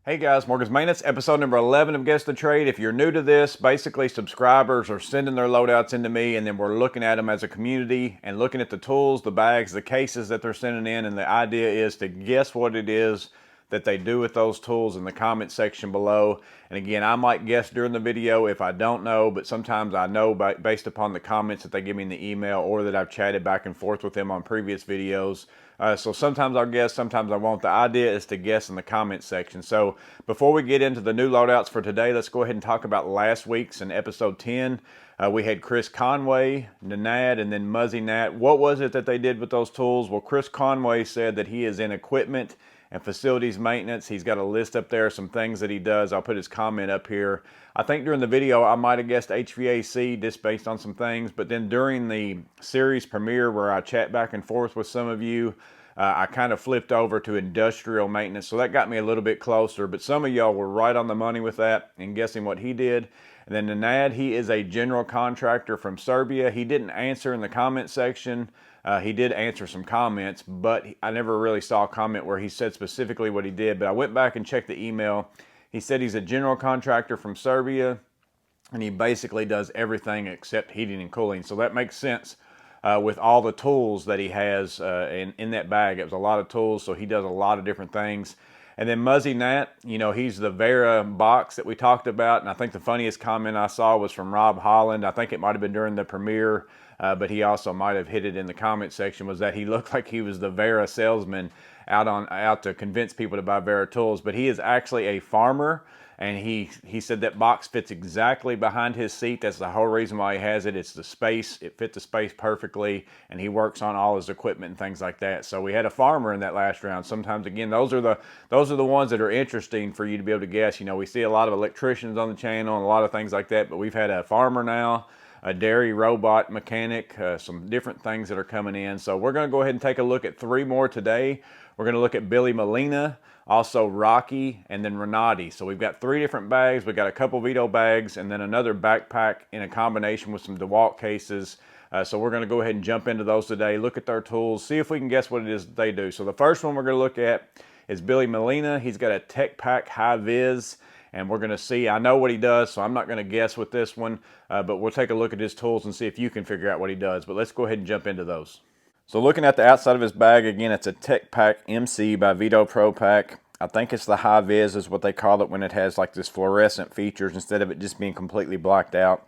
Hey guys, Morgan's Maintenance, episode number 11 of Guess the Trade. If you're new to this, basically subscribers are sending their loadouts into me, and then we're looking at them as a community and looking at the tools, the bags, the cases that they're sending in, and the idea is to guess what it is that they do with those tools in the comment section below. And again, I might guess during the video if I don't know, but sometimes I know based upon the comments that they give me in the email or that I've chatted back and forth with them on previous videos. So sometimes I'll guess, sometimes I won't. The idea is to guess in the comment section. So before we get into the new loadouts for today, let's go ahead and talk about last week's in episode 10. We had Chris Conway, Nanad, and then Muzzy Nat. What was it that they did with those tools? Well, Chris Conway said that he is in equipment and facilities maintenance. He's got a list up there, some things that he does. I'll put his comment up here. I think during the video I might have guessed HVAC just based on some things, but then during the series premiere where I chat back and forth with some of you, I kind of flipped over to industrial maintenance, so that got me a little bit closer, but some of y'all were right on the money with that and guessing what he did. And then Nanad, he is a general contractor from Serbia. He didn't answer in the comment section. He did answer some comments, but I never really saw a comment where he said specifically what he did. But I went back and checked the email. He said he's a general contractor from Serbia, and he basically does everything except heating and cooling. So that makes sense with all the tools that he has in that bag. It was a lot of tools, so he does a lot of different things. And then Muzzy Nat, you know, he's the Vera box that we talked about. And I think the funniest comment I saw was from Rob Holland. I think it might have been during the premiere, but he also might have hit it in the comment section, was that he looked like he was the Vera salesman out to convince people to buy Vera tools. But he is actually a farmer. And he said that box fits exactly behind his seat. That's the whole reason why he has it. It's the space. It fit the space perfectly. And he works on all his equipment and things like that. So we had a farmer in that last round. Sometimes, again, those are the ones that are interesting for you to be able to guess. You know, we see a lot of electricians on the channel and a lot of things like that. But we've had a farmer now, a dairy robot mechanic, some different things that are coming in. So we're going to go ahead and take a look at 3 more today. We're going to look at Billy Molina, also Rocky, and then Renati. So we've got 3 different bags. We've got a couple Vito bags and then another backpack in a combination with some DeWalt cases. So we're going to go ahead and jump into those today, look at their tools, see if we can guess what it is that they do. So the first one we're going to look at is Billy Molina. He's got a Tech Pack High Vis, and we're going to see, I know what he does, so I'm not going to guess with this one, but we'll take a look at his tools and see if you can figure out what he does. But let's go ahead and jump into those. So looking at the outside of his bag, again, it's a Tech Pack MC by Vito Pro Pack. I think it's the High Vis is what they call it when it has like this fluorescent features instead of it just being completely blacked out.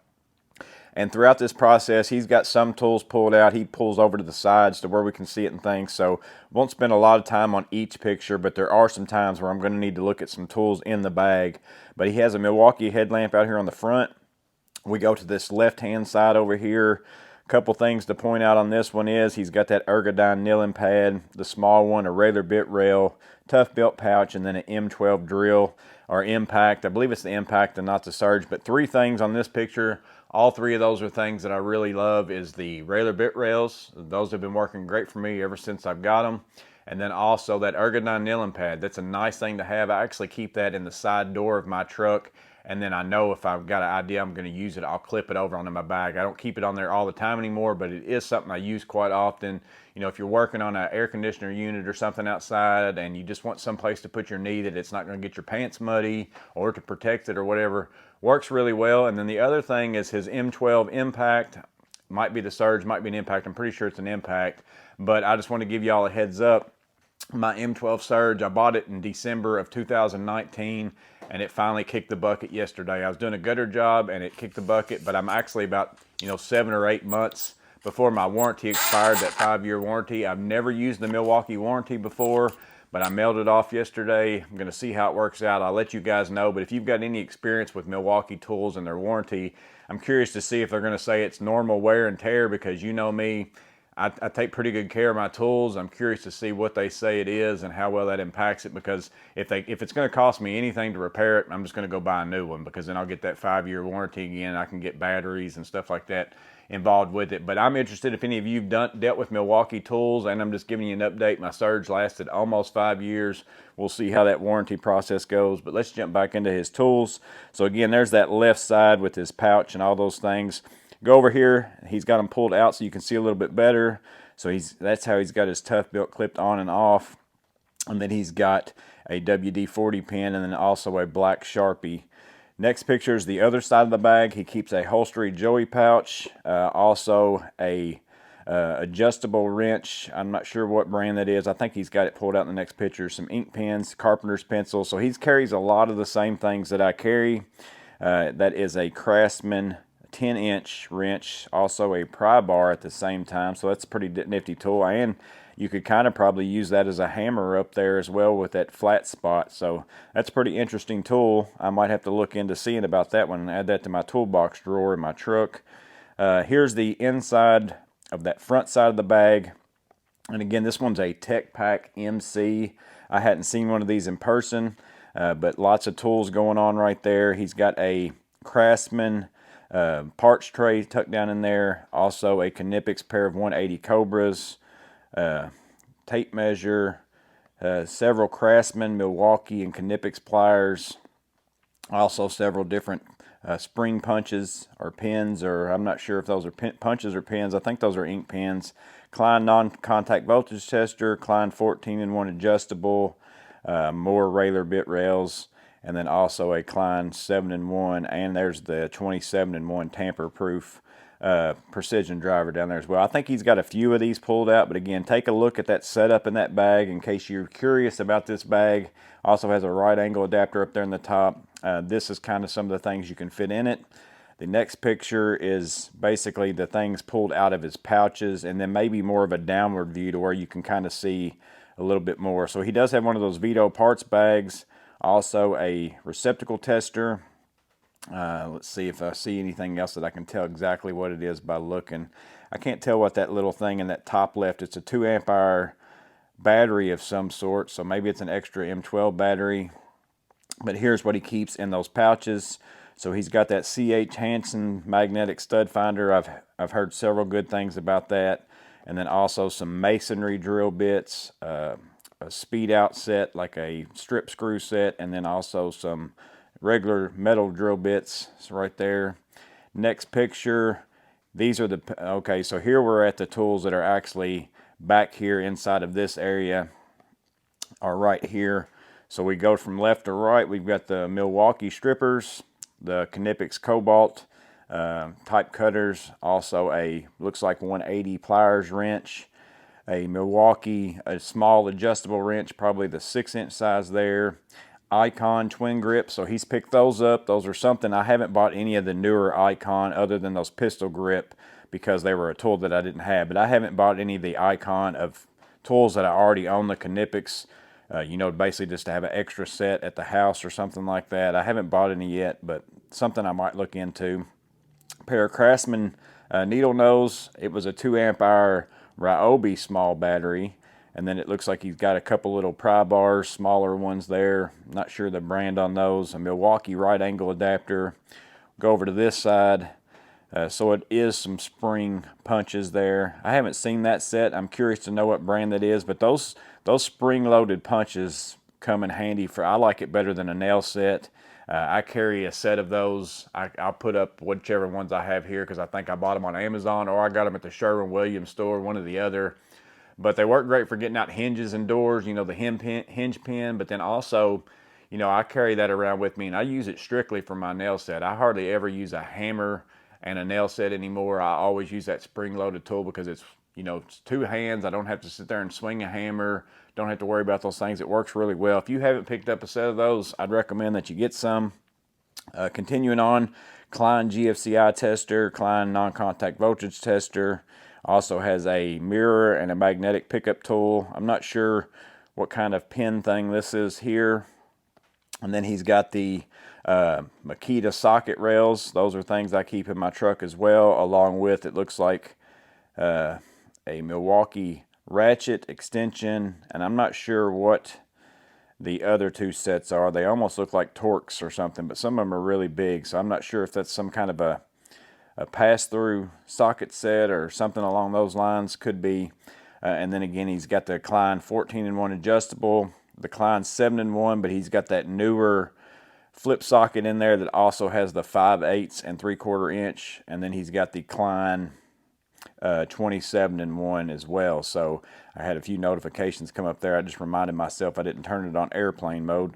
And throughout this process, he's got some tools pulled out. He pulls over to the sides to where we can see it and things. So won't spend a lot of time on each picture, but there are some times where I'm going to need to look at some tools in the bag. But he has a Milwaukee headlamp out here on the front. We go to this left-hand side over here. Couple things to point out on this one is he's got that Ergodyne nailing pad, the small one, a regular bit rail, tough built pouch, and then an M12 drill or impact. I believe it's the impact and not the surge. But 3 things on this picture. All 3 of those are things that I really love is the regular bit rails. Those have been working great for me ever since I've got them. And then also that Ergodyne nailing pad. That's a nice thing to have. I actually keep that in the side door of my truck. And then I know if I've got an idea I'm going to use it, I'll clip it over onto my bag. I don't keep it on there all the time anymore, but it is something I use quite often. You know, if you're working on an air conditioner unit or something outside and you just want some place to put your knee that it's not going to get your pants muddy or to protect it or whatever, works really well. And then the other thing is his M12 impact. Might be the surge, might be an impact. I'm pretty sure it's an impact, but I just want to give y'all a heads up. My M12 Surge, I bought it in December of 2019, and it finally kicked the bucket yesterday. I was doing a gutter job, and it kicked the bucket, but I'm actually about 7 or 8 months before my warranty expired, that 5-year warranty. I've never used the Milwaukee warranty before, but I mailed it off yesterday. I'm going to see how it works out. I'll let you guys know, but if you've got any experience with Milwaukee tools and their warranty, I'm curious to see if they're going to say it's normal wear and tear, because you know me, I take pretty good care of my tools. I'm curious to see what they say it is and how well that impacts it, because if it's going to cost me anything to repair it, I'm just going to go buy a new one, because then I'll get that 5-year warranty again. I can get batteries and stuff like that involved with it. But I'm interested if any of you've dealt with Milwaukee tools, and I'm just giving you an update. My Surge lasted almost 5 years. We'll see how that warranty process goes, but let's jump back into his tools. So again, there's that left side with his pouch and all those things. Go over here, he's got them pulled out so you can see a little bit better. So that's how he's got his tough belt clipped on and off. And then he's got a WD-40 pen and then also a black Sharpie. Next picture is the other side of the bag. He keeps a holstery Joey pouch, also a adjustable wrench. I'm not sure what brand that is. I think he's got it pulled out in the next picture. Some ink pens, carpenter's pencils. So he carries a lot of the same things that I carry. That is a Craftsman 10-inch wrench, also a pry bar at the same time. So that's a pretty nifty tool. And you could kind of probably use that as a hammer up there as well with that flat spot. So that's a pretty interesting tool. I might have to look into seeing about that one and add that to my toolbox drawer in my truck. Here's the inside of that front side of the bag. And again, this one's a Tech Pack MC. I hadn't seen one of these in person, but lots of tools going on right there. He's got a Craftsman parts tray tucked down in there. Also a Knipex pair of 180 Cobras. Tape measure, several Craftsman, Milwaukee, and Knipex pliers, also several different spring punches or pins, or I'm not sure if those are punches or pins. I think those are ink pens. Klein non-contact voltage tester, Klein 14-in-1 adjustable, more Railer bit rails, and then also a Klein 7-in-1, and there's the 27-in-1 tamper-proof precision driver down there as well. I think he's got a few of these pulled out, but again, take a look at that setup in that bag in case you're curious about this bag. Also has a right angle adapter up there in the top. This is kind of some of the things you can fit in it. The next picture is basically the things pulled out of his pouches, and then maybe more of a downward view to where you can kind of see a little bit more. So he does have one of those Vito parts bags, also a receptacle tester. Let's see if I see anything else that I can tell exactly what it is by looking. I can't tell what that little thing in that top left. It's a 2 amp-hour battery of some sort, so maybe it's an extra M12 battery. But here's what he keeps in those pouches. So he's got that C.H. Hansen magnetic stud finder. I've heard several good things about that. And then also some masonry drill bits, a speed out set, like a strip screw set, and then also some regular metal drill bits right there. Next picture, these are the, okay, so here we're at the tools that are actually back here inside of this area, are right here. So we go from left to right. We've got the Milwaukee strippers, the Knipex Cobalt type cutters, also a, looks like 180 pliers wrench, a Milwaukee, a small adjustable wrench, probably the 6-inch size there, Icon twin grips. So he's picked those up. Those are something, I haven't bought any of the newer Icon other than those pistol grip because they were a tool that I didn't have. But I haven't bought any of the Icon of tools that I already own, the Knipex, you know, basically just to have an extra set at the house or something like that. I haven't bought any yet, but something I might look into. A pair of Craftsman needle nose. It was a 2 amp-hour Ryobi small battery. And then it looks like he's got a couple little pry bars, smaller ones there. Not sure the brand on those. A Milwaukee right angle adapter. Go over to this side. So it is some spring punches there. I haven't seen that set. I'm curious to know what brand that is. But those spring-loaded punches come in handy for. I like it better than a nail set. I carry a set of those. I'll put up whichever ones I have here because I think I bought them on Amazon or I got them at the Sherwin-Williams store, one or the other. But they work great for getting out hinges and doors, you know, the hinge pin. But then also, you know, I carry that around with me, and I use it strictly for my nail set. I hardly ever use a hammer and a nail set anymore. I always use that spring-loaded tool because it's, you know, it's 2 hands. I don't have to sit there and swing a hammer. Don't have to worry about those things. It works really well. If you haven't picked up a set of those, I'd recommend that you get some. Continuing on, Klein GFCI tester, Klein non-contact voltage tester. Also has a mirror and a magnetic pickup tool. I'm not sure what kind of pin thing this is here. And then he's got the Makita socket rails. Those are things I keep in my truck as well, along with, it looks like a Milwaukee ratchet extension. And I'm not sure what the other 2 sets are. They almost look like Torx or something, but some of them are really big. So I'm not sure if that's some kind of a pass-through socket set or something along those lines. Could be. And then again, he's got the Klein 14-in-1 adjustable, the Klein 7-in-1, but he's got that newer flip socket in there that also has the 5/8 and 3/4 inch. And then he's got the Klein 27-1 as well. So I had a few notifications come up there. I just reminded myself I didn't turn it on airplane mode.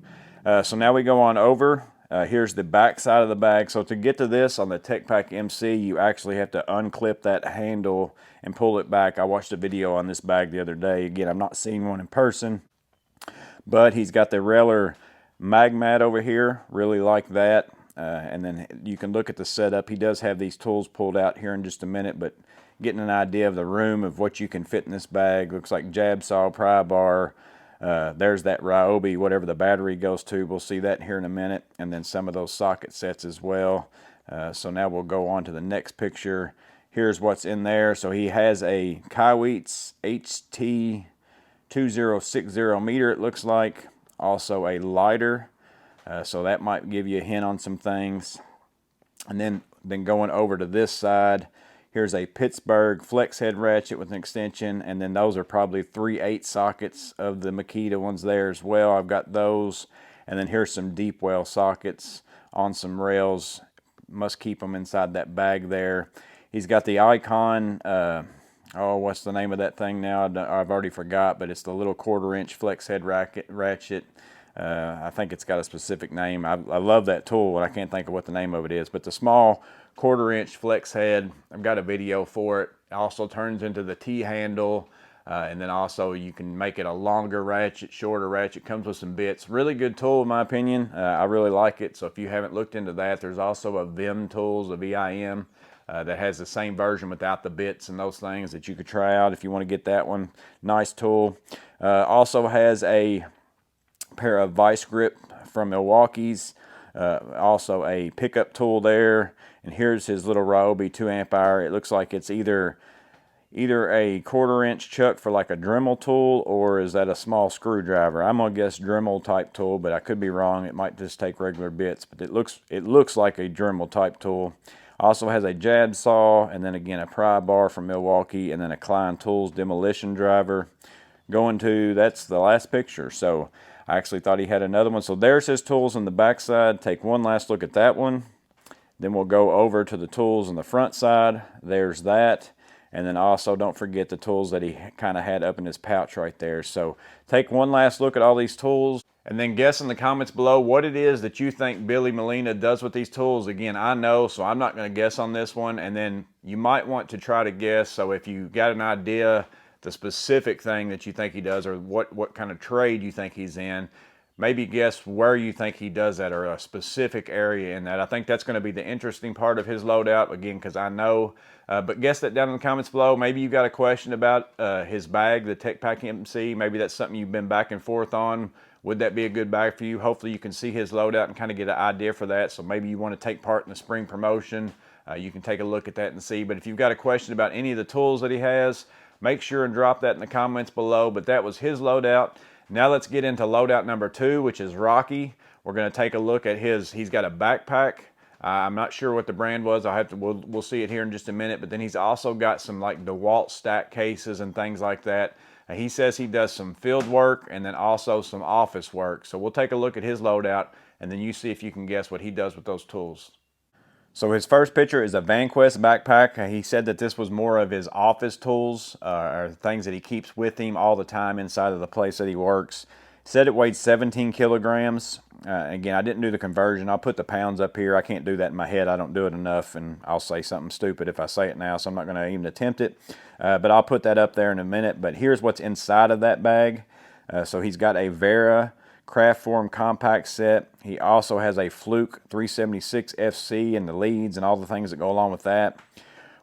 So now we go on over. Here's the back side of the bag. So to get to this on the TechPack MC, you actually have to unclip that handle and pull it back. I watched a video on this bag the other day. Again, I've not seen one in person, but he's got the Raylor mag mat over here. Really like that. And then you can look at the setup. He does have these tools pulled out here in just a minute, but getting an idea of the room of what you can fit in this bag. Looks like jab saw, pry bar. There's that Ryobi, whatever the battery goes to. We'll see that here in a minute. And then some of those socket sets as well. So now we'll go on to the next picture. Here's what's in there. So he has a Kaiweets HT2060 meter, it looks like. Also a lighter. So that might give you a hint on some things. And then going over to this side, here's a Pittsburgh flex head ratchet with an extension, and then those are probably 3/8 sockets of the Makita ones there as well. I've got those. And then here's some deep well sockets on some rails. Must keep them inside that bag there. He's got the Icon, what's the name of that thing now? I've already forgot, but it's the little 1/4-inch flex head ratchet. I think it's got a specific name. I love that tool, and I can't think of what the name of it is. But the small 1/4-inch flex head, I've got a video for it. It also turns into the T-handle, and then also you can make it a longer ratchet, shorter ratchet. Comes with some bits. Really good tool in my opinion. I really like it. So if you haven't looked into that, there's also a Vim Tools, a VIM, that has the same version without the bits and those things that you could try out if you want to get that one. Nice tool. Also has a pair of vice grip from Milwaukee's, also a pickup tool there, and here's his little Ryobi 2 amp hour. It looks like it's either a 1/4-inch chuck for like a Dremel tool, or is that a small screwdriver? I'm gonna guess Dremel type tool, but I could be wrong. It might just take regular bits, but it looks like a Dremel type tool. Also has a jab saw, and then again a pry bar from Milwaukee, and then a Klein Tools demolition driver. That's the last picture. So I actually thought he had another one. So there's his tools on the back side. Take one last look at that one. Then we'll go over to the tools on the front side. There's that. And then also don't forget the tools that he kind of had up in his pouch right there. So take one last look at all these tools, and then guess in the comments below what it is that you think Billy Molina does with these tools. Again, I know, so I'm not going to guess on this one. And then you might want to try to guess. So if you got an idea, the specific thing that you think he does, or what kind of trade you think he's in, maybe guess where you think he does that, or a specific area in that. I think that's going to be the interesting part of his loadout, again, because I know. But guess that down in the comments below. Maybe you've got a question about his bag, the TechPack MC. Maybe that's something you've been back and forth on. Would that be a good bag for you? Hopefully you can see his loadout and kind of get an idea for that. So maybe you want to take part in the spring promotion. You can take a look at that and see. But if you've got a question about any of the tools that he has, make sure and drop that in the comments below. But that was his loadout. Now let's get into loadout number 2, which is Rocky. We're going to take a look at he's got a backpack. I'm not sure what the brand was. We'll see it here in just a minute. But then he's also got some like DeWalt stack cases and things like that. He says he does some field work and then also some office work. So we'll take a look at his loadout, and then you see if you can guess what he does with those tools. So his first picture is a VanQuest backpack. He said that this was more of his office tools, or things that he keeps with him all the time inside of the place that he works. Said it weighed 17 kilograms. Again, I didn't do the conversion. I'll put the pounds up here. I can't do that in my head. I don't do it enough, and I'll say something stupid if I say it now, so I'm not going to even attempt it. But I'll put that up there in a minute. But here's what's inside of that bag. So he's got a Vera Craft Form compact set. He also has a Fluke 376 FC and the leads and all the things that go along with that.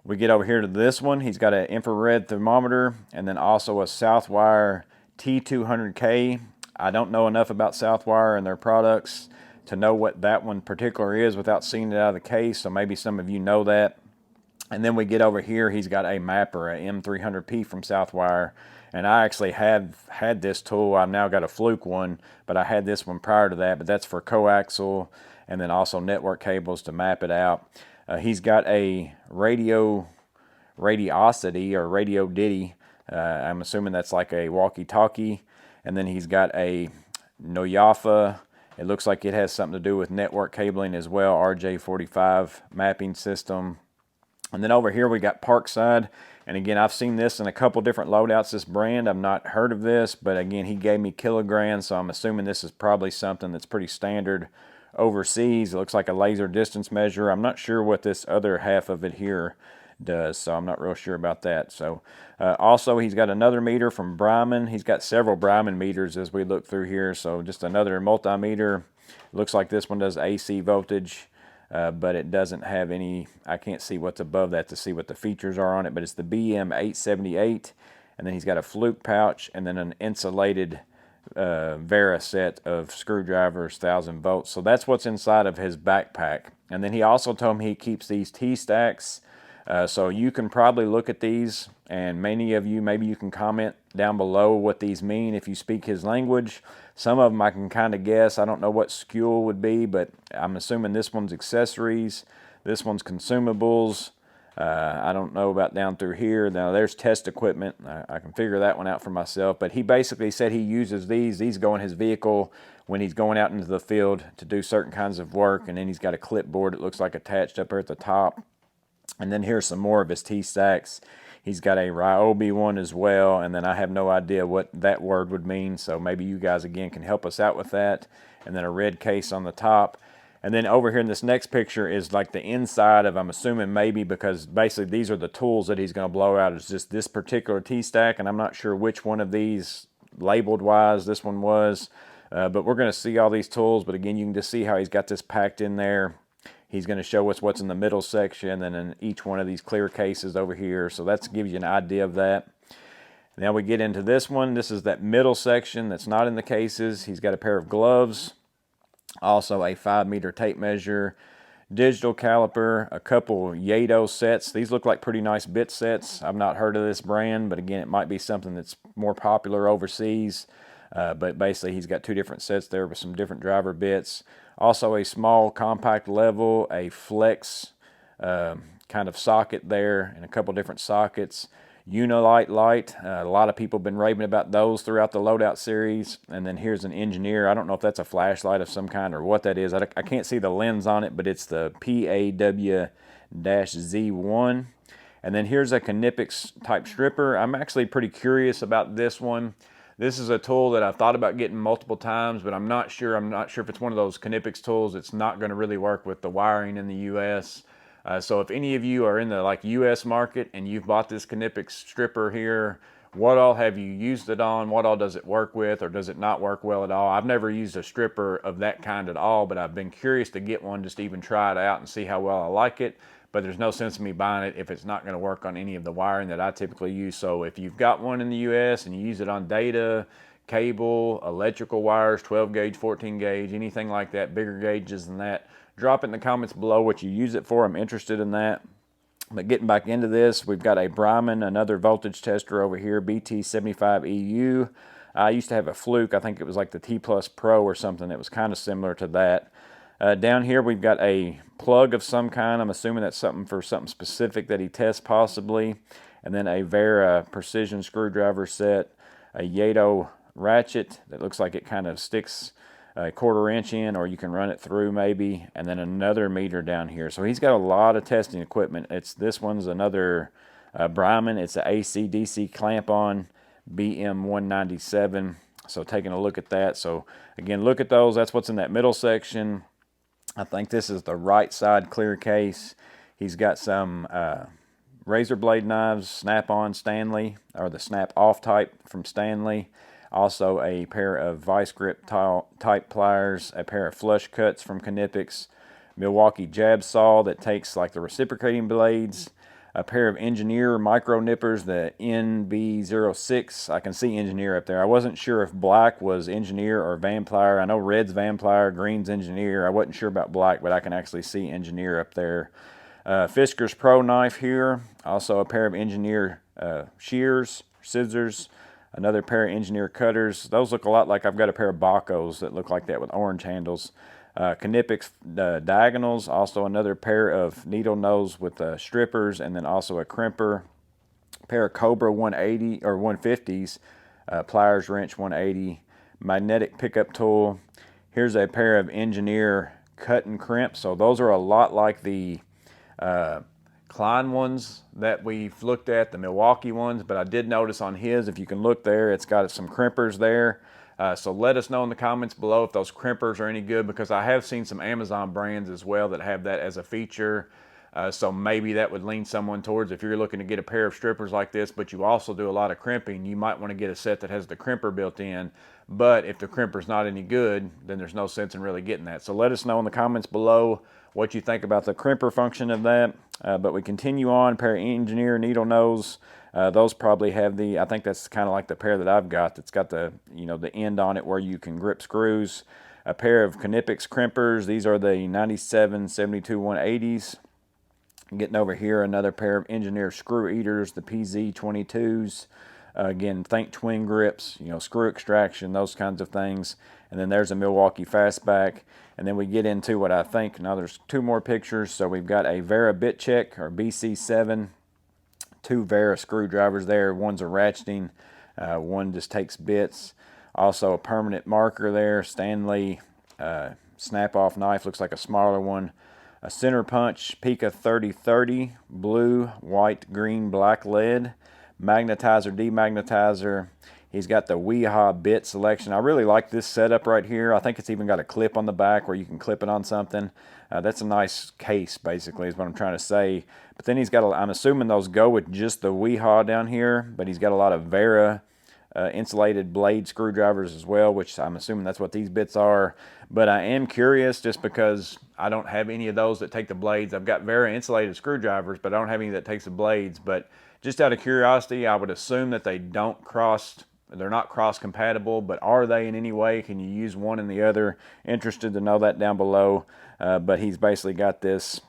We get over here to this one. He's got an infrared thermometer and then also a Southwire T200K. I don't know enough about Southwire and their products to know what that one particular is without seeing it out of the case, so maybe some of you know that. And then we get over here, he's got a mapper, a M300P from Southwire. And I actually had this tool. I've now got a Fluke one, but I had this one prior to that. But that's for coaxial and then also network cables to map it out. He's got a Radiosity or Radio Ditty. I'm assuming that's like a walkie-talkie. And then he's got a Noyafa. It looks like it has something to do with network cabling as well. RJ45 mapping system. And then over here we got Parkside. And again, I've seen this in a couple different loadouts, this brand. I've not heard of this, but again, he gave me kilograms, so I'm assuming this is probably something that's pretty standard overseas. It looks like a laser distance measure. I'm not sure what this other half of it here does, so I'm not real sure about that. So also, he's got another meter from Bryman. He's got several Bryman meters as we look through here, so just another multimeter. Looks like this one does AC voltage. But it doesn't have any, I can't see what's above that to see what the features are on it, but it's the BM878, and then he's got a fluke pouch, and then an insulated Vera set of screwdrivers, 1000 volts. So that's what's inside of his backpack. And then he also told me he keeps these T-stacks, so you can probably look at these, and many of you, maybe you can comment down below what these mean if you speak his language. Some of them I can kind of guess. I don't know what skewel would be, but I'm assuming this one's accessories, this one's consumables. I don't know about down through here. Now there's test equipment. I can figure that one out for myself. But he basically said he uses these. These go in his vehicle when he's going out into the field to do certain kinds of work. And then he's got a clipboard, it looks like, attached up here at the top. And then here's some more of his T-stacks. He's got a Ryobi one as well, and then I have no idea what that word would mean, so maybe you guys, again, can help us out with that. And then a red case on the top. And then over here in this next picture is like the inside of, I'm assuming maybe because basically these are the tools that he's going to blow out. It's just this particular T-stack, and I'm not sure which one of these, labeled-wise, this one was. But we're going to see all these tools, but again, you can just see how he's got this packed in there. He's going to show us what's in the middle section and in each one of these clear cases over here. So that gives you an idea of that. Now we get into this one. This is that middle section that's not in the cases. He's got a pair of gloves, also a 5-meter tape measure, digital caliper, a couple Yato sets. These look like pretty nice bit sets. I've not heard of this brand, but again, it might be something that's more popular overseas. But basically, he's got 2 different sets there with some different driver bits. Also a small compact level, a flex kind of socket there, and a couple different sockets. Unilight light, a lot of people have been raving about those throughout the Loadout series. And then here's an Engineer. I don't know if that's a flashlight of some kind or what that is. I can't see the lens on it, but it's the PAW-Z1. And then here's a Knipex type stripper. I'm actually pretty curious about this one. This is a tool that I've thought about getting multiple times, but I'm not sure. I'm not sure if it's one of those Knipex tools. It's not going to really work with the wiring in the U.S. So if any of you are in the U.S. market and you've bought this Knipex stripper here, what all have you used it on? What all does it work with, or does it not work well at all? I've never used a stripper of that kind at all, but I've been curious to get one just to even try it out and see how well I like it. But there's no sense in me buying it if it's not going to work on any of the wiring that I typically use. So if you've got one in the US and you use it on data, cable, electrical wires, 12 gauge, 14 gauge, anything like that, bigger gauges than that, drop it in the comments below what you use it for. I'm interested in that. But getting back into this, we've got a Bryman, another voltage tester over here, BT75EU. I used to have a Fluke. I think it was like the T Plus Pro or something. It was kind of similar to that. Down here we've got a plug of some kind. I'm assuming that's something for something specific that he tests possibly. And then a Vera precision screwdriver set, a Yato ratchet that looks like it kind of sticks a 1/4 inch in, or you can run it through maybe. And then another meter down here. So he's got a lot of testing equipment. This one's another Bryman. It's an AC/DC clamp on BM197. So taking a look at that. So again, look at those. That's what's in that middle section. I think this is the right side clear case. He's got some razor blade knives, snap-on Stanley, or the snap-off type from Stanley. Also a pair of vice grip type pliers, a pair of flush cuts from Knipex, Milwaukee jab saw that takes like the reciprocating blades, a pair of Engineer micro nippers, the NB06. I can see Engineer up there. I wasn't sure if black was Engineer or Vanplier. I know red's Vanplier, green's Engineer. I wasn't sure about black, but I can actually see Engineer up there. Fisker's Pro knife here. Also a pair of Engineer shears, scissors. Another pair of Engineer cutters. Those look a lot like I've got a pair of Bacos that look like that with orange handles. Knipex diagonals, also another pair of needle nose with strippers, and then also a crimper. A pair of Cobra 180 or 150s, pliers, wrench 180, magnetic pickup tool. Here's a pair of Engineer cut and crimp. So those are a lot like the Klein ones that we've looked at, the Milwaukee ones, but I did notice on his, if you can look there, it's got some crimpers there. So let us know in the comments below if those crimpers are any good, because I have seen some Amazon brands as well that have that as a feature. So maybe that would lean someone towards, if you're looking to get a pair of strippers like this, but you also do a lot of crimping, you might want to get a set that has the crimper built in. But if the crimper's not any good, then there's no sense in really getting that. So let us know in the comments below what you think about the crimper function of that. But we continue on, pair of engineer needle nose. Those probably have the, I think that's kind of like the pair that I've got, that's got the, you know, the end on it where you can grip screws. A pair of Knipex crimpers. These are the 97, 72, 180s. Getting over here, another pair of engineer screw eaters, the PZ22s. Again, think twin grips, you know, screw extraction, those kinds of things. And then there's a Milwaukee Fastback. And then we get into what I think, now there's two more pictures. So we've got a Vera bit check, or BC7. Two Vera screwdrivers there. One's a ratcheting, one just takes bits. Also a permanent marker there, Stanley snap-off knife, looks like a smaller one. A center punch, Pika 3030, blue, white, green, black lead. Magnetizer, demagnetizer. He's got the Weehaw bit selection. I really like this setup right here. I think it's even got a clip on the back where you can clip it on something. That's a nice case, basically, is what I'm trying to say. But then he's got, I'm assuming those go with just the Weehaw down here, but he's got a lot of Vera insulated blade screwdrivers as well, which I'm assuming that's what these bits are. But I am curious, just because I don't have any of those that take the blades. I've got Vera insulated screwdrivers, but I don't have any that takes the blades. But just out of curiosity, I would assume that they don't cross, they're not cross compatible, but are they in any way? Can you use one and the other? Interested to know that down below. But he's basically got this.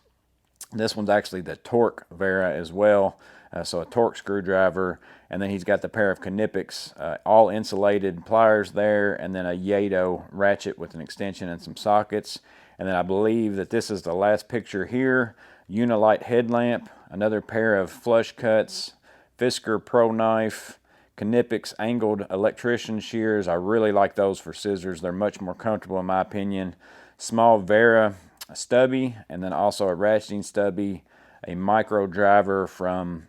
This one's actually the Torque Vera as well. So a Torque screwdriver, and then he's got the pair of Knipex all insulated pliers there, and then a Yato ratchet with an extension and some sockets. And then I believe that this is the last picture here. Unilight headlamp, another pair of flush cuts, Fisker Pro knife, Knipex angled electrician shears. I really like those for scissors. They're much more comfortable in my opinion. Small Vera stubby, and then also a ratcheting stubby, a micro driver from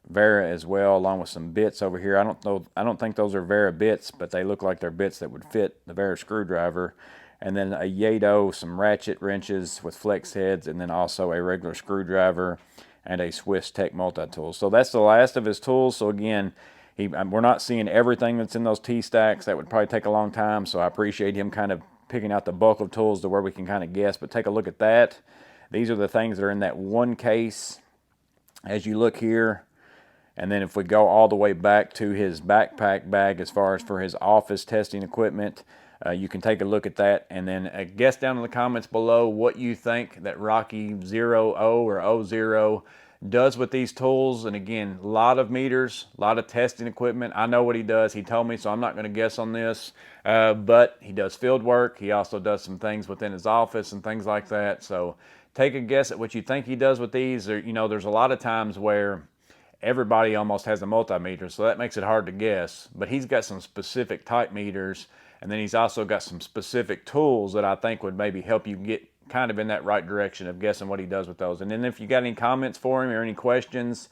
Vera as well, along with some bits over here. I don't think those are Vera bits, but they look like they're bits that would fit the Vera screwdriver. And then a Yato, some ratchet wrenches with flex heads, and then also a regular screwdriver and a Swiss Tech multi-tool. So that's the last of his tools. So again, we're not seeing everything that's in those T-stacks. That would probably take a long time, so I appreciate him kind of picking out the bulk of tools to where we can kind of guess. But take a look at that. These are the things that are in that one case as you look here. And then if we go all the way back to his backpack bag as far as for his office testing equipment, you can take a look at that, and then guess down in the comments below what you think that Rocky 00 or 00 does with these tools. And again, a lot of meters, a lot of testing equipment. I know what he does. He told me, so I'm not going to guess on this. But he does field work. He also does some things within his office and things like that. So take a guess at what you think he does with these. Or, you know, there's a lot of times where everybody almost has a multimeter, so that makes it hard to guess. But he's got some specific type meters, and then he's also got some specific tools that I think would maybe help you get kind of in that right direction of guessing what he does with those. And then if you got any comments for him or any questions,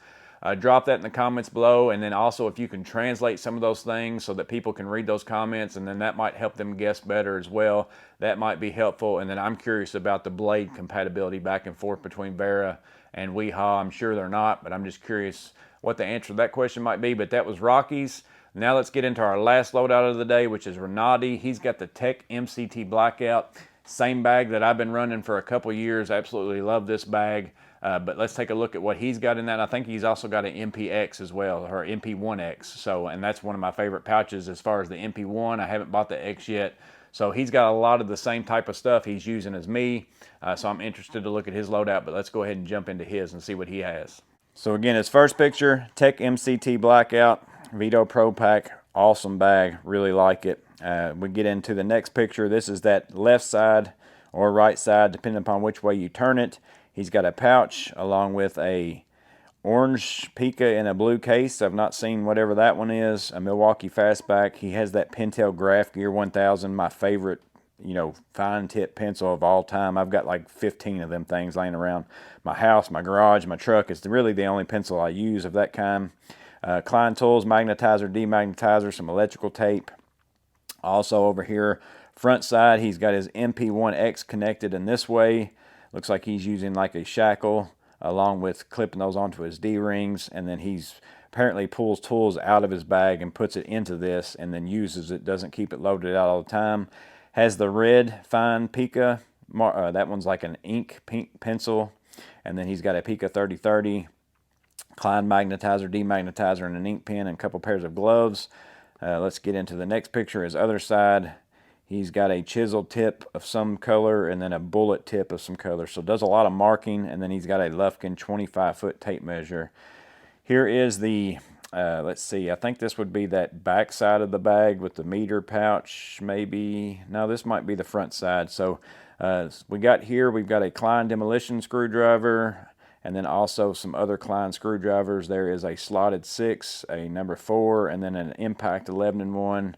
drop that in the comments below. And then also if you can translate some of those things so that people can read those comments, and then that might help them guess better as well. That might be helpful. And then I'm curious about the blade compatibility back and forth between Vera and Weehaw. I'm sure they're not, but I'm just curious what the answer to that question might be. But that was Rocky's. Now let's get into our last loadout of the day, which is Renati. He's got the Tech MCT Blackout. Same bag that I've been running for a couple years. Absolutely love this bag. But let's take a look at what he's got in that. I think he's also got an MPX as well, or MP1X. So, and that's one of my favorite pouches as far as the MP1. I haven't bought the X yet. So he's got a lot of the same type of stuff he's using as me. So I'm interested to look at his loadout, but let's go ahead and jump into his and see what he has. So again, his first picture, Tech MCT Blackout, Vito Pro Pack, awesome bag, really like it. We get into the next picture. This is that left side or right side, depending upon which way you turn it. He's got a pouch along with a orange Pika in a blue case. I've not seen whatever that one is. A Milwaukee Fastback. He has that Pentel Graph Gear 1000, my favorite you know, fine tip pencil of all time. I've got like 15 of them things laying around my house, my garage, my truck. It's really the only pencil I use of that kind. Klein tools, magnetizer, demagnetizer, some electrical tape. Also over here, front side, he's got his MP1X connected in this way. Looks like he's using like a shackle along with clipping those onto his D-rings, and then he's apparently pulls tools out of his bag and puts it into this and then uses it, doesn't keep it loaded out all the time. Has the red fine Pica, that one's like an ink pink pencil, and then he's got a Pica 3030, Klein magnetizer, demagnetizer, and an ink pen, and a couple pairs of gloves. Let's get into the next picture, his other side. He's got a chisel tip of some color and then a bullet tip of some color. So does a lot of marking, and then he's got a Lufkin 25-foot tape measure. Here is the, let's see, I think this would be that back side of the bag with the meter pouch, maybe. No, this might be the front side. So we've got a Klein demolition screwdriver, and then also some other Klein screwdrivers. There is a slotted 6, a number 4, and then an impact 11-in-1,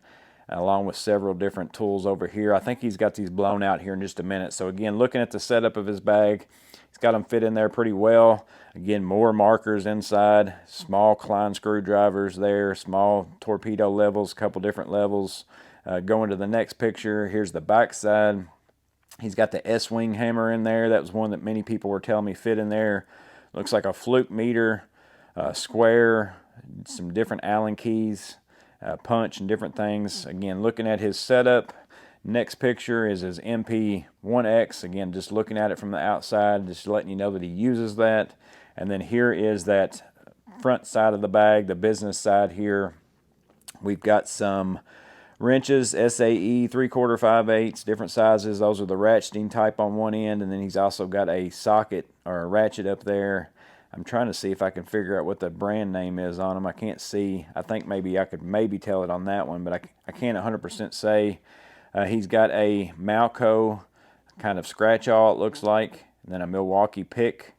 along with several different tools over here. I think he's got these blown out here in just a minute. So again, looking at the setup of his bag, he's got them fit in there pretty well. Again, more markers inside, small Klein screwdrivers there, small torpedo levels, a couple different levels. Going to the next picture, here's the back side. He's got the S-wing hammer in there. That was one that many people were telling me fit in there. Looks like a fluke meter, square, some different Allen keys, punch, and different things. Again, looking at his setup. Next picture is his MP1X. Again, just looking at it from the outside, just letting you know that he uses that. And then here is that front side of the bag, the business side here. We've got some wrenches, SAE, 3/4, 5/8, different sizes. Those are the ratcheting type on one end, and then he's also got a socket or a ratchet up there. I'm trying to see if I can figure out what the brand name is on them. I can't see. I think maybe I could tell it on that one, but I can't 100% say. He's got a Malco kind of scratch-all, it looks like, and then a Milwaukee pick,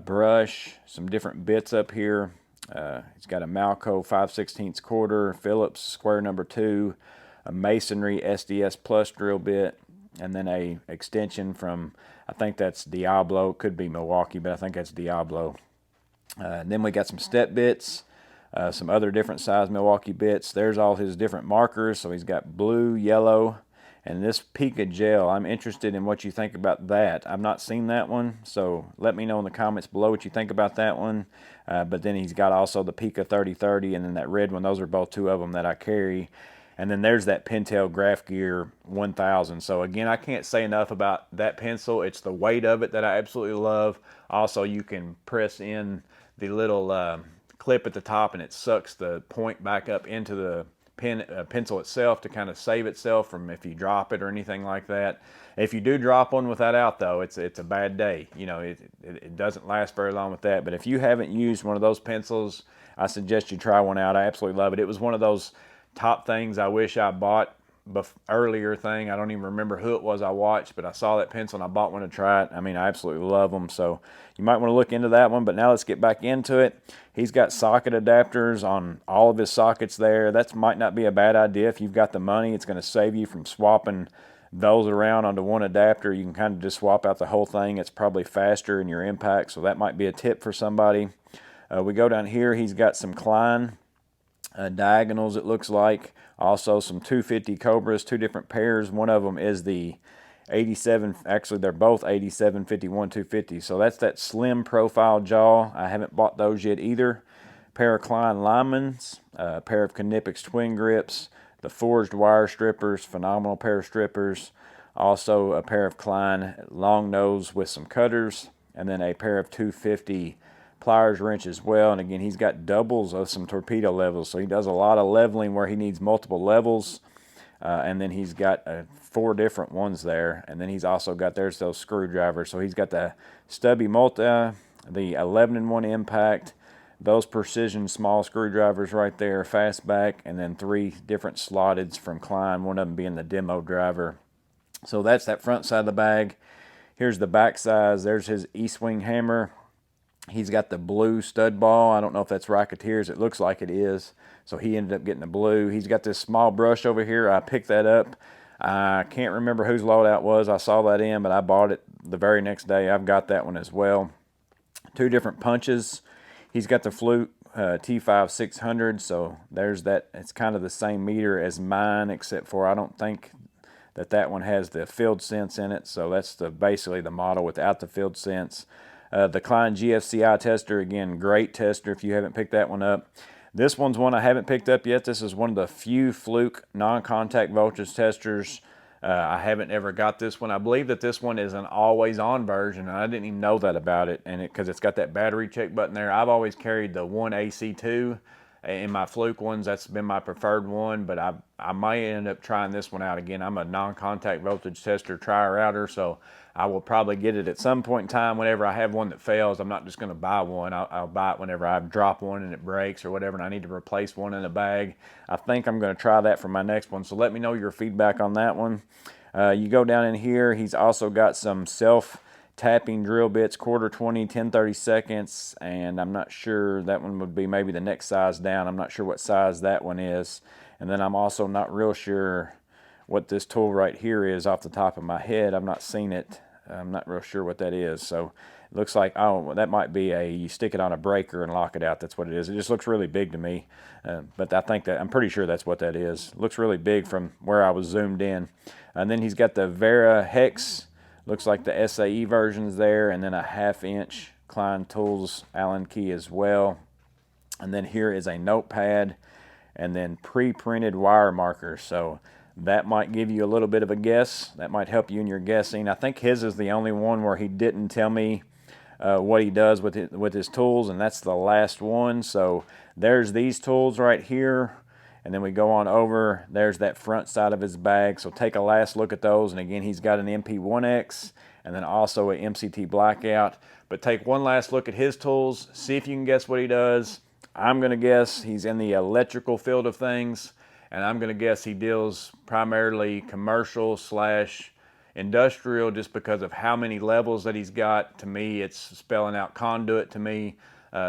brush, some different bits up here. He's got a Malco 5/16 quarter, Phillips square number 2, a Masonry SDS Plus drill bit, and then a extension from, I think that's Diablo. It could be Milwaukee, but I think that's Diablo. Then we got some step bits, some other different size Milwaukee bits. There's all his different markers. So he's got blue, yellow, and this Pica gel. I'm interested in what you think about that. I've not seen that one, so let me know in the comments below what you think about that one. But then he's got also the Pica 3030 and then that red one. Those are both two of them that I carry. And then there's that Pentel Graph Gear 1000. So again, I can't say enough about that pencil. It's the weight of it that I absolutely love. Also, you can press in the little clip at the top and it sucks the point back up into the pencil itself to kind of save itself from if you drop it or anything like that. If you do drop one with that out though, it's a bad day. You know, it doesn't last very long with that. But if you haven't used one of those pencils, I suggest you try one out. I absolutely love it. It was one of those top things I wish I bought earlier thing. I don't even remember who it was I watched, but I saw that pencil and I bought one to try it. I mean, I absolutely love them. So you might want to look into that one. But now let's get back into it. He's got socket adapters on all of his sockets there. That might not be a bad idea if you've got the money. It's going to save you from swapping those around onto one adapter. You can kind of just swap out the whole thing. It's probably faster in your impact, so that might be a tip for somebody. We go down here. He's got some Klein diagonals, it looks like. Also some 250 Cobras, two different pairs. One of them is the 87, actually they're both 87 51 250. So that's that slim profile jaw. I haven't bought those yet either. Pair of Klein Lyman's, a pair of Knipex twin grips, the forged wire strippers, phenomenal pair of strippers. Also a pair of Klein long nose with some cutters, and then a pair of 250 pliers wrench as well. And again, he's got doubles of some torpedo levels, so he does a lot of leveling where he needs multiple levels. And then he's got 4 different ones there, and then he's also got, there's those screwdrivers. So he's got the stubby multi, the 11-in-1 impact, those precision small screwdrivers right there, fastback, and then 3 different slotteds from Klein, one of them being the demo driver. So that's that front side of the bag. Here's the back size. There's his E-swing hammer. He's got the blue stud ball. I don't know if that's Racketeers. It looks like it is. So he ended up getting the blue. He's got this small brush over here. I picked that up. I can't remember whose loadout was. I saw that in, but I bought it the very next day. I've got that one as well. 2 different punches. He's got the Fluke T5 600, so there's that. It's kind of the same meter as mine, except for I don't think that one has the field sense in it, so that's basically the model without the field sense. The Klein GFCI tester, again, great tester if you haven't picked that one up. This one's one I haven't picked up yet. This is one of the few Fluke non-contact voltage testers. I haven't ever got this one. I believe that this one is an always-on version, and I didn't even know that about it, and because it's got that battery check button there. I've always carried the 1AC2 in my Fluke ones. That's been my preferred one, but I might end up trying this one out again. I'm a non-contact voltage tester trier-outer, so I will probably get it at some point in time whenever I have one that fails. I'm not just going to buy one. I'll buy it whenever I drop one and it breaks or whatever, and I need to replace one in a bag. I think I'm going to try that for my next one, so let me know your feedback on that one. You go down in here, he's also got some self-tapping drill bits, 1/4 20, 10/32, and I'm not sure, that one would be maybe the next size down. I'm not sure what size that one is. And then I'm also not real sure what this tool right here is off the top of my head. I've not seen it. I'm not real sure what that is. So it looks like, oh, that might be you stick it on a breaker and lock it out. That's what it is. It just looks really big to me. But I'm pretty sure that's what that is. It looks really big from where I was zoomed in. And then he's got the Vera Hex. Looks like the SAE versions there. And then a 1/2 inch Klein Tools Allen key as well. And then here is a notepad and then pre-printed wire markers. So that might give you a little bit of a guess. That might help you in your guessing. I think his is the only one where he didn't tell me what he does with his tools, and that's the last one. So there's these tools right here, and then we go on over. There's that front side of his bag. So take a last look at those. And again, he's got an MP1X and then also a MCT Blackout. But take one last look at his tools. See if you can guess what he does. I'm going to guess he's in the electrical field of things. And I'm going to guess he deals primarily commercial / industrial, just because of how many levels that he's got. To me, it's spelling out conduit to me.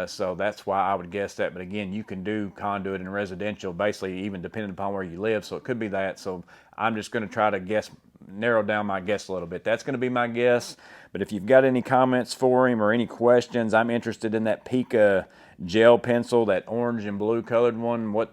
So that's why I would guess that. But again, you can do conduit and residential, basically even depending upon where you live. So it could be that. So I'm just going to try to guess, narrow down my guess a little bit. That's going to be my guess. But if you've got any comments for him or any questions, I'm interested in that Pika gel pencil, that orange and blue colored one.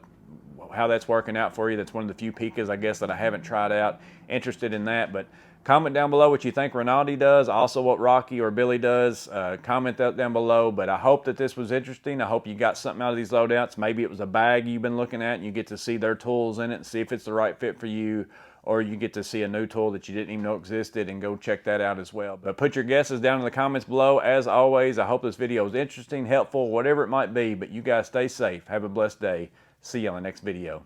How that's working out for you. That's one of the few Pikas, I guess, that I haven't tried out. Interested in that. But comment down below what you think Rinaldi does, also what Rocky or Billy does. Comment that down below. But I hope that this was interesting. I hope you got something out of these loadouts. Maybe it was a bag you've been looking at and you get to see their tools in it and see if it's the right fit for you, or you get to see a new tool that you didn't even know existed and go check that out as well. But put your guesses down in the comments below. As always, I hope this video was interesting, helpful, whatever it might be. But you guys stay safe. Have a blessed day. See you on the next video.